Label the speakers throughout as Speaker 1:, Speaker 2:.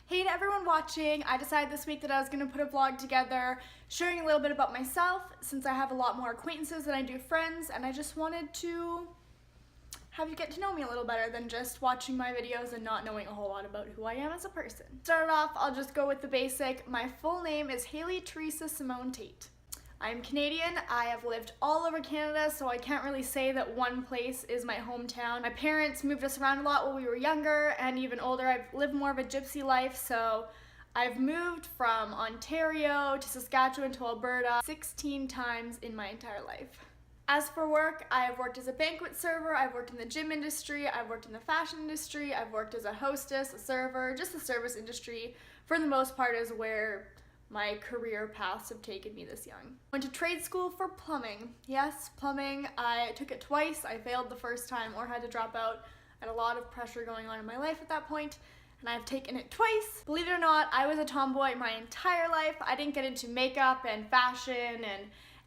Speaker 1: Hey to everyone watching, I decided this week that I was going to put a vlog together sharing a little bit about myself since I have a lot more acquaintances than I do friends, and I just wanted to have you get to know me a little better than just watching my videos and not knowing a whole lot about who I am as a person. To start off, I'll just go with the basic. My full name is Hayley Teresa Simone Tate. I'm Canadian. I have lived all over Canada, so I can't really say that one place is my hometown. My parents moved us around a lot when we were younger and even older. I've lived more of a gypsy life, so I've moved from Ontario to Saskatchewan to Alberta 16 times in my entire life. As for work, I've worked as a banquet server, I've worked in the gym industry, I've worked in the fashion industry, I've worked as a hostess, a server, just the service industry for the most part is where my career paths have taken me this young. Went to trade school for plumbing. Yes, plumbing. I took it twice. I failed the first time or had to drop out. I had a lot of pressure going on in my life at that point, and I've taken it twice. Believe it or not, I was a tomboy my entire life. I didn't get into makeup and fashion and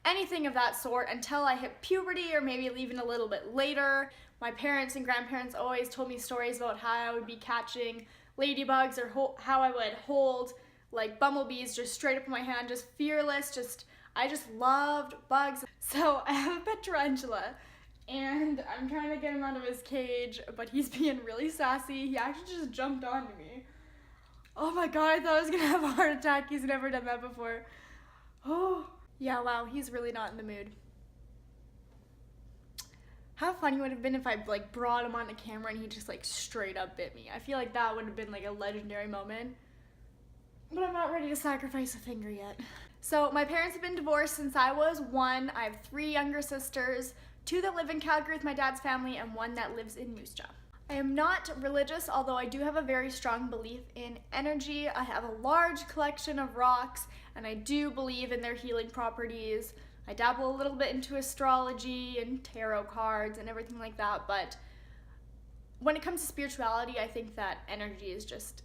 Speaker 1: anything of that sort until I hit puberty or maybe even a little bit later. My parents and grandparents always told me stories about how I would be catching ladybugs or how I would hold like bumblebees just straight up in my hand, just fearless, I just loved bugs. So I have a pet tarantula and I'm trying to get him out of his cage, but he's being really sassy. He actually just jumped onto me. Oh my god, I thought I was gonna have a heart attack. He's never done that before. Oh, yeah, wow, he's really not in the mood. How funny would it have been if I like brought him on the camera and he just like straight up bit me. I feel like that would have been like a legendary moment. But I'm not ready to sacrifice a finger yet. So my parents have been divorced since I was 1. I have 3 younger sisters, 2 that live in Calgary with my dad's family and 1 that lives in Moose Jaw. I am not religious, although I do have a very strong belief in energy. I have a large collection of rocks and I do believe in their healing properties. I dabble a little bit into astrology and tarot cards and everything like that, but when it comes to spirituality, I think that energy is just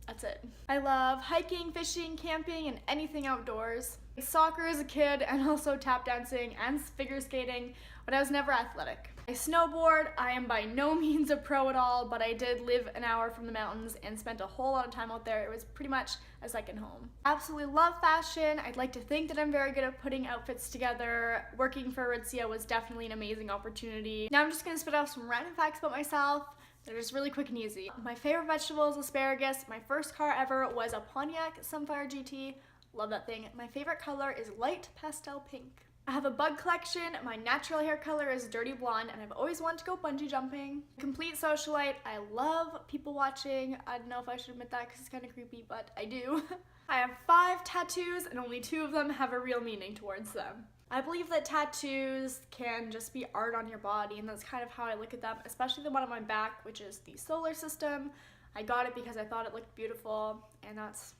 Speaker 1: that's it. I love hiking, fishing, camping, and anything outdoors. Soccer as a kid and also tap dancing and figure skating, but I was never athletic. I snowboard. I am by no means a pro at all, but I did live an hour from the mountains and spent a whole lot of time out there. It was pretty much a second home. Absolutely love fashion. I'd like to think that I'm very good at putting outfits together. Working for Aritzia was definitely an amazing opportunity. Now I'm just gonna spit off some random facts about myself. They're just really quick and easy. My favorite vegetable is asparagus. My first car ever was a Pontiac Sunfire GT. Love that thing. My favorite color is light pastel pink. I have a bug collection. My natural hair color is dirty blonde, and I've always wanted to go bungee jumping. Complete socialite. I love people watching. I don't know if I should admit that because it's kind of creepy, but I do. I have 5 tattoos, and only 2 of them have a real meaning towards them. I believe that tattoos can just be art on your body, and that's kind of how I look at them, especially the one on my back, which is the solar system. I got it because I thought it looked beautiful, and that's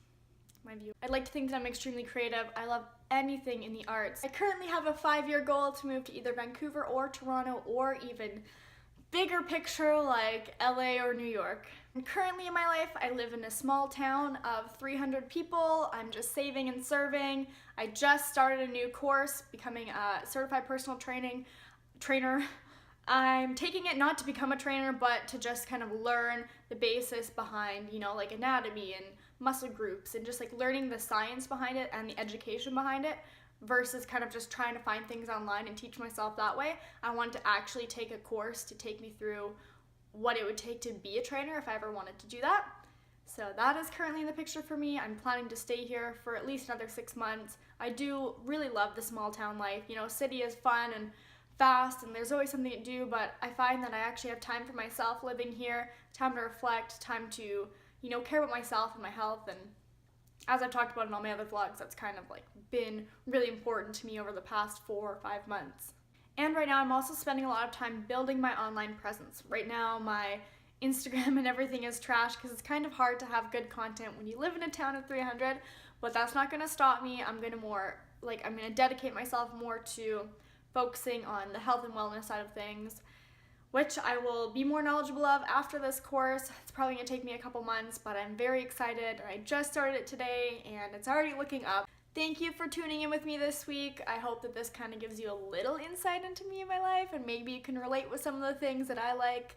Speaker 1: my view. I'd like to think that I'm extremely creative. I love anything in the arts. I currently have a 5-year goal to move to either Vancouver or Toronto or even bigger picture like LA or New York. And currently in my life, I live in a small town of 300 people. I'm just saving and serving. I just started a new course, becoming a certified personal trainer. I'm taking it not to become a trainer, but to just kind of learn the basis behind, like anatomy and muscle groups and just like learning the science behind it and the education behind it versus kind of just trying to find things online and teach myself that way. I wanted to actually take a course to take me through what it would take to be a trainer if I ever wanted to do that. So that is currently in the picture for me. I'm planning to stay here for at least another 6 months. I do really love the small town life. City is fun and fast and there's always something to do, but I find that I actually have time for myself living here, time to reflect, time to, care about myself and my health. And as I've talked about in all my other vlogs, that's kind of like been really important to me over the past 4 or 5 months. And right now I'm also spending a lot of time building my online presence. Right now my Instagram and everything is trash because it's kind of hard to have good content when you live in a town of 300, but that's not going to stop me. I'm going to dedicate myself more to focusing on the health and wellness side of things, which I will be more knowledgeable of after this course. It's probably going to take me a couple months, but I'm very excited. I just started it today and it's already looking up. Thank you for tuning in with me this week. I hope that this kind of gives you a little insight into me and my life, and maybe you can relate with some of the things that I like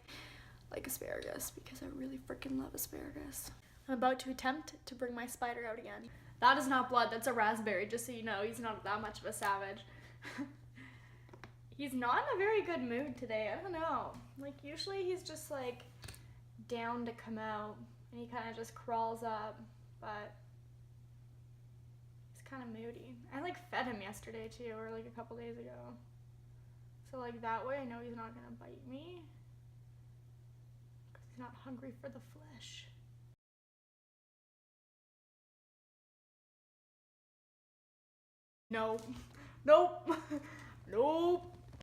Speaker 1: asparagus, because I really freaking love asparagus. I'm about to attempt to bring my spider out again. That is not blood, that's a raspberry, just so you know. He's not that much of a savage. He's not in a very good mood today. I don't know. Like, usually he's just like down to come out and he kind of just crawls up, but he's kind of moody. I like fed him yesterday too, or like a couple days ago. So like that way I know he's not gonna bite me because he's not hungry for the flesh. No. Nope. Nope.